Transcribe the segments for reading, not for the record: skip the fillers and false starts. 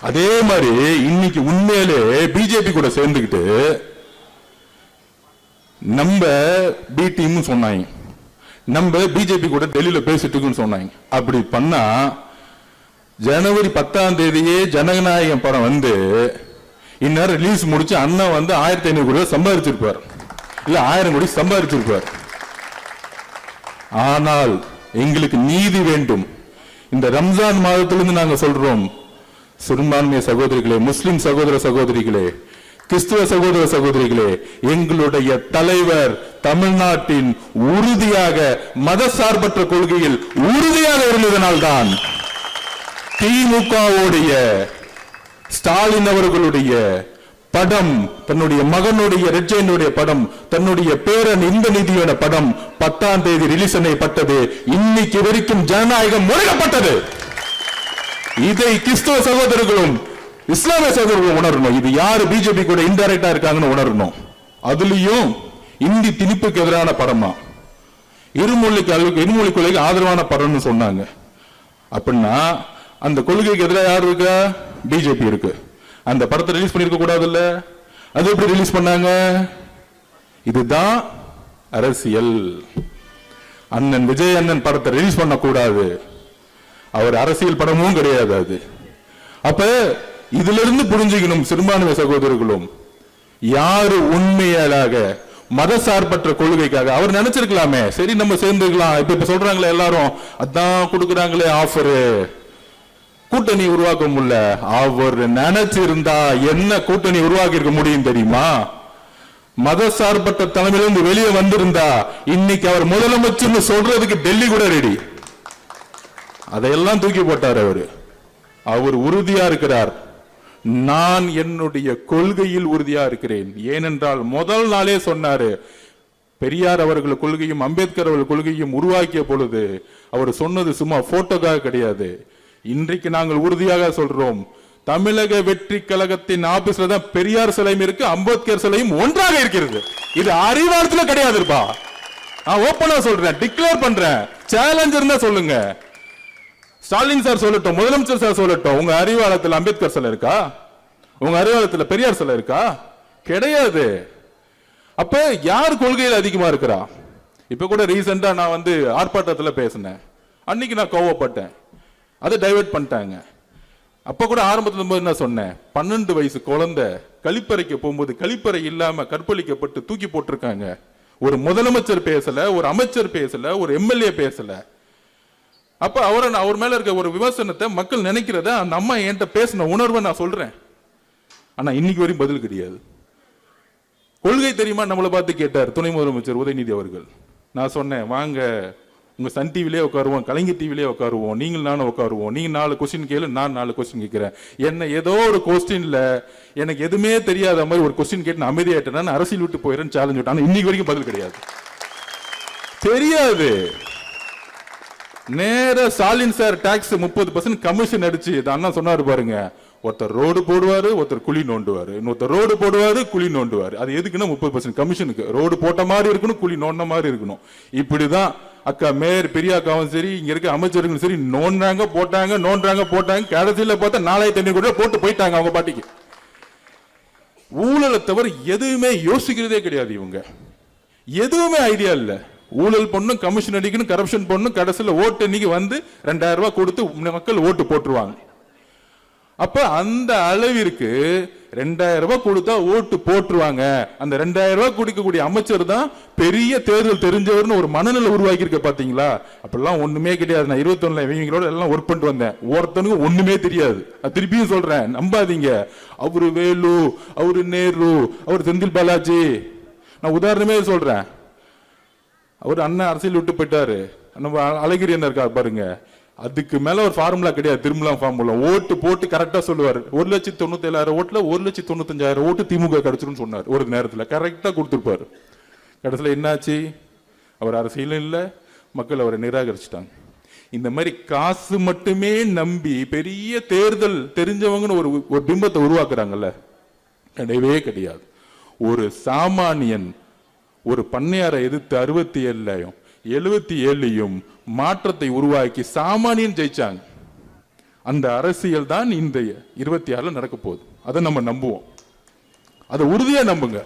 அதே மாதிரி இன்னைக்கு உண்மையிலே பிஜேபி கூட சேர்ந்துக்கிட்டு நம்ம பி டீம் சொன்னாங்க, நம்ம பிஜேபி கூட டெல்லியில பேசிட்டு இருக்குன்னு சொன்னாங்க. அப்படி பண்ணா ஜனவரி 10ஆம் தேதியே ஜனநாயகம் படம் வந்து இந்நேரம் ரிலீஸ் முடிச்சு அண்ணா வந்து 1500 கோடி சம்பாதிச்சிருப்பார், இல்ல 1000 கோடி சம்பாதிச்சிருப்பார். ஆனால் எங்களுக்கு நீதி வேண்டும். இந்த ரம்ஜான் மாதத்திலிருந்து நாங்க சொல்றோம், சிறுபான்மை சகோதரிகளே, முஸ்லிம் சகோதர சகோதரிகளே, கிறிஸ்துவ சகோதர சகோதரிகளே, எங்களுடைய தலைவர் தமிழ்நாட்டின் உறுதியாக மதசார்பற்ற கொள்கையில் உறுதியாக இருந்ததனால்தான் திமுகவுடைய ஸ்டாலின் அவர்களுடைய படம், தன்னுடைய மகனுடைய ரெட்ஜைனுடைய படம், தன்னுடைய பேரன் இந்த நிதியோட படம் 10ஆம் தேதி ரிலீஸ் செய்யப்பட்டது. இன்னைக்கு வரைக்கும் ஜனநாயகம் முடக்கப்பட்டது. இதை கிறிஸ்தவ சகோதரர்களும் இஸ்லாமிய சகோதரர்களும் உணரணும். இது யாரு பிஜேபி கூட இன்டைரக்டா இருக்காங்கன்னு உணரணும். அதுலயும் இந்தி திணிப்புக்கு எதிரான படமா, இருமொழி கொள்கைக்கு ஆதரவான படம்னு சொன்னாங்க. அப்படின்னா அந்த கொள்கைக்கு எதிராக யார் இருக்கா? பிஜேபி இருக்கு. அந்த படத்தை ரிலீஸ் பண்ணிருக்க கூடாதுல்ல, அது எப்படி ரிலீஸ் பண்ணாங்க? இதுதான் அரசியல். அண்ணன் விஜய் அண்ணன் படத்தை ரிலீஸ் பண்ண கூடாது, அவர் அரசியல் படமும் கிடையாது அது. அப்ப இதுல இருந்து புரிஞ்சுக்கணும் சிறுபான்மை சகோதரர்களும், யாரு உண்மையாக மதசார்பற்ற கொள்கைக்காக அவர் நினைச்சிருக்கலாமே, சரி நம்ம சேர்ந்துக்கலாம். இப்ப சொல்றாங்களே எல்லாரும், அதான் கொடுக்குறாங்களே ஆஃபரு, கூட்டணி உருவாக்க முடியல. அவர் நினைச்சிருந்தா என்ன கூட்டணி உருவாக்கி இருக்க முடியும் தெரியுமா? மதசார்பற்ற தலைமையிலிருந்து வெளியே வந்திருந்தா இன்னைக்கு அவர் முதலமைச்சர் சொல்றதுக்கு டெல்லி கூட ரெடி. அதையெல்லாம் தூக்கி போட்டார். அவர் உறுதியா இருக்கிறார். நான் என்னுடைய கொள்கையில் உறுதியா இருக்கிறேன். ஏனென்றால் முதல் நாளே சொன்னாரு, பெரியார் அவர்கள் கொள்கையும் அம்பேத்கர் அவர்கள் கொள்கையும் உருவாக்கிய பொழுது அவர் சொன்னது சும்மா போட்டோக்காக கிடையாது. இன்றைக்கு நாங்கள் உறுதியாக சொல்றோம், தமிழக வெற்றி கழகத்தின் ஆபீஸ்ல தான் பெரியார் சிலையும் இருக்கு, அம்பேத்கர் சிலையும் ஒன்றாக இருக்கிறது. இது அறிவாளத்துல கிடையாதுப்பா. நான் ஓப்பனா சொல்றேன், டிக்ளேர் பண்றேன். சேலஞ்ச் இருந்தா சொல்லுங்க. ஸ்டாலின் சார் சொல்லட்டும், முதலமைச்சர் சார் சொல்லட்டும், உங்க அறிவாளத்தில் அம்பேத்கர் சிலை இருக்கா? உங்க அறிவாளத்தில் பெரியார் சிலை இருக்கா? கிடையாது. அப்ப யார் கொள்கையில் அதிகமா இருக்கிறா? இப்ப கூட ரீசெண்டா நான் வந்து ஆர்ப்பாட்டத்துல பேசினேன். அன்னைக்கு நான் கோவப்பட்டேன், அதை டைவர்ட் பண்ணிட்டாங்க. அப்ப கூட ஆரம்பத்துல என்ன சொன்னேன், 12 வயசு குழந்தை கழிப்பறைக்கு போகும்போது கழிப்பறை இல்லாம கற்பழிக்கப்பட்டு தூக்கி போட்டிருக்காங்க. ஒரு முதலமைச்சர் பேசல, ஒரு அமைச்சர் பேசல, ஒரு எம்எல்ஏ பேசல. அப்ப அவர் மேல இருக்க ஒரு விமர்சனத்தை மக்கள் நினைக்கிறத அந்த அம்மா என்கிட்ட பேசின உணர்வை நான் சொல்றேன். ஆனா இன்னைக்கு வரையும் பதில் கிடையாது. கொள்கை தெரியுமா நம்மளை பார்த்து கேட்டார் துணை முதலமைச்சர் உதயநிதி அவர்கள். நான் சொன்னேன், வாங்க உங்க சன் டிவிலே உட்காருவோம், கலைஞர் டிவிலே உட்காருவோம், நீங்கள் நானும் உட்காருவோம், நீங்க 4 கொஸ்டின் கேளு, நான் 4 கொஸ்டின் கேட்கிறேன். என்ன ஏதோ ஒரு கொஸ்டின்ல எனக்கு எதுவுமே தெரியாத மாதிரி ஒரு கொஸ்டின் கேட்டு நான் அமைதியாயிட்டேன், அரசியல் விட்டு போயிடுறேன்னு சேலஞ்ச் விட்டேன். இன்னைக்கு வரைக்கும் பதில் கிடையாது, தெரியாது. நேர ஸ்டாலின் சார் டாக்ஸ் 30% கமிஷன் அடிச்சு அண்ணா சொன்னாரு பாருங்க, ஒருத்தர் ரோடு போடுவாரு, ஒருத்தர் குழி நோண்டுவாரு, இன்னொருத்தர் ரோடு போடுவாரு, குழி நோண்டுவாரு. அது எதுக்குன்னா 30% கமிஷனுக்கு. ரோடு போட்ட மாதிரி இருக்கணும், குழி நோண்ட மாதிரி இருக்கணும். இப்படிதான் அக்கா மேயர் பெரியாக்காவும் சரி, இங்க இருக்க அமைச்சர்களும் சரி, நோண்டாங்க போட்டாங்க. கடைசியில பார்த்தா 4500 கோடி போட்டு போயிட்டாங்க அவங்க பாட்டிக்கு. ஊழலை தவிர எதுவுமே யோசிக்கிறதே கிடையாது இவங்க. எதுவுமே ஐடியா இல்ல. ஊழல் பண்ணும், கமிஷன் அடிக்கணும், கரப்ஷன் பண்ணும், கடைசியில் ஓட்டு அன்னைக்கு வந்து 2000 ரூபாய் கொடுத்து மக்கள் ஓட்டு போட்டுருவாங்க. அப்ப அந்த அளவிற்கு 2000 ரூபாய் கொடுத்தா ஓட்டு போட்டுருவாங்க. அந்த 2000 ரூபாய் கொடுக்கக்கூடிய அமைச்சர் தான் பெரிய தேர்தல் தெரிஞ்சவர்னு ஒரு மனநிலை உருவாக்கி இருக்க பாத்தீங்களா? அப்பெல்லாம் ஒண்ணுமே கிடையாது. நான் 21 இவங்களோட எல்லாம் ஒர்க் பண்ணிட்டு வந்தேன். ஒருத்தனுக்கு ஒண்ணுமே தெரியாது. திருப்பியும் சொல்றேன், நம்பாதீங்க. அவரு வேலு, அவரு நேரு, அவர் செந்தில் பாலாஜி, நான் உதாரணமே சொல்றேன். அவர் அண்ணன் அரசியல் விட்டு போயிட்டாரு, நம்ம அழகிரி என்ன இருக்கா பாருங்க. அதுக்கு மேல ஒரு ஃபார்முலா கிடையாது. திருமலா ஃபார்முலா ஓட்டு போட்டு கரெக்டா சொல்லுவார். 1,97,000 ஓட்டுல 1,95,000 ஓட்டு திமுக கிடைச்சிருன்னு சொன்னார். ஒரு நேரத்துல கரெக்டா கொடுத்துருப்பாரு. கடைசியில என்னாச்சு? அவர் அரசியலும் இல்ல, மக்கள் அவரை நிராகரிச்சுட்டாங்க. இந்த மாதிரி காசு மட்டுமே நம்பி பெரிய தேர்தல் தெரிஞ்சவங்கன்னு ஒரு பிம்பத்தை உருவாக்குறாங்கல்ல, கிடையவே கிடையாது. ஒரு சாமானியன் ஒரு பண்ணையாரை எதிர்த்து 67 மாற்றத்தை உருவாக்கி சாமானியன் ஜெயிச்சாங்க. அந்த அரசியல் தான் இந்த 26 நடக்க போகுது. அதை நம்ம நம்புவோம், அதை உறுதியா நம்புங்க.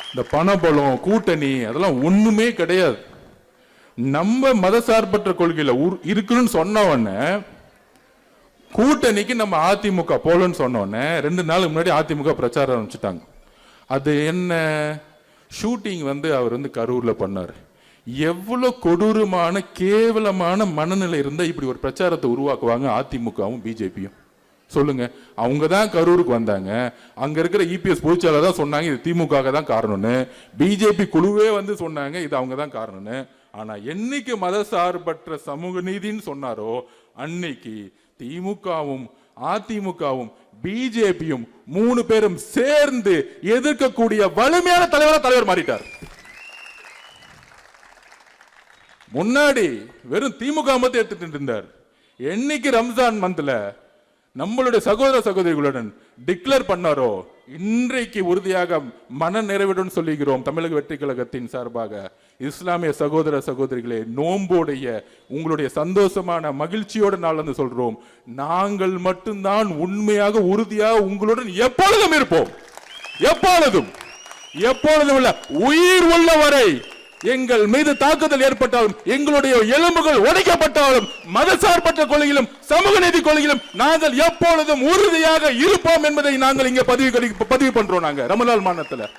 இந்த பணபலம் கூட்டணி அதெல்லாம் ஒண்ணுமே கிடையாது. நம்ம மதசார்பற்ற கொள்கையில இருக்குன்னு சொன்ன உடனே கூட்டணிக்கு நம்ம அதிமுக போலன்னு சொன்ன உடனே 2 நாளுக்கு முன்னாடி அதிமுக பிரச்சாரம் ஆரம்பிச்சுட்டாங்க. அது என்ன ஷூட்டிங் அவர் கரூர்ல பண்ணாரு. எவ்வளவு கொடூரமான கேவலமான மனநிலை இருந்தா இப்படி ஒரு பிரச்சாரத்தை உருவாக்குவாங்க அதிமுகவும் பிஜேபியும்? சொல்லுங்க. அவங்க தான் கரூருக்கு வந்தாங்க. அங்க இருக்கிற இபிஎஸ் பொதுச்செயலாளர் தான் சொன்னாங்க இது திமுக தான் காரணம்னு. பிஜேபி குழுவே சொன்னாங்க இது அவங்க தான் காரணம்னு. ஆனா என்னைக்கு மதசார்பற்ற சமூக நீதினு சொன்னாரோ அன்னைக்கு திமுகவும் அதிமுகவும் பிஜேபியும் 3 பேரும் சேர்ந்து எதிர்க்கக்கூடிய வலிமையான தலைவர் மாறிட்டார். முன்னாடி வெறும் திமுக மட்டும் எடுத்துட்டு இருந்தார். என்னைக்கு ரம்ஜான் மந்த்ல நம்மளுடைய சகோதர சகோதரிகளுடன் டிக்ளேர் பண்ணாரோ இன்றைக்கு உறுதியாக மன நிறைவுடன் சொல்லுகிறோம். தமிழக வெற்றி கழகத்தின் சார்பாக இஸ்லாமிய சகோதர சகோதரிகளே, நோம்போடைய உங்களுடைய சந்தோஷமான மகிழ்ச்சியோட நாள் சொல்றோம். நாங்கள் மட்டும்தான் உண்மையாக உறுதியாக உங்களுடன் எப்பொழுதும் இருப்போம். எப்பொழுதும் இல்ல, உயிர் உள்ள வரை எங்கள் மீது தாக்குதல் ஏற்பட்டாலும் எங்களுடைய எலும்புகள் உடைக்கப்பட்டாலும் மதசார்பற்ற கொள்கையிலும் சமூக நீதி கொள்கையிலும் நாங்கள் எப்பொழுதும் உறுதியாக இருப்போம் என்பதை நாங்கள் இங்கே பதிவு பண்றோம். நாங்க ரமலான் மாதத்துல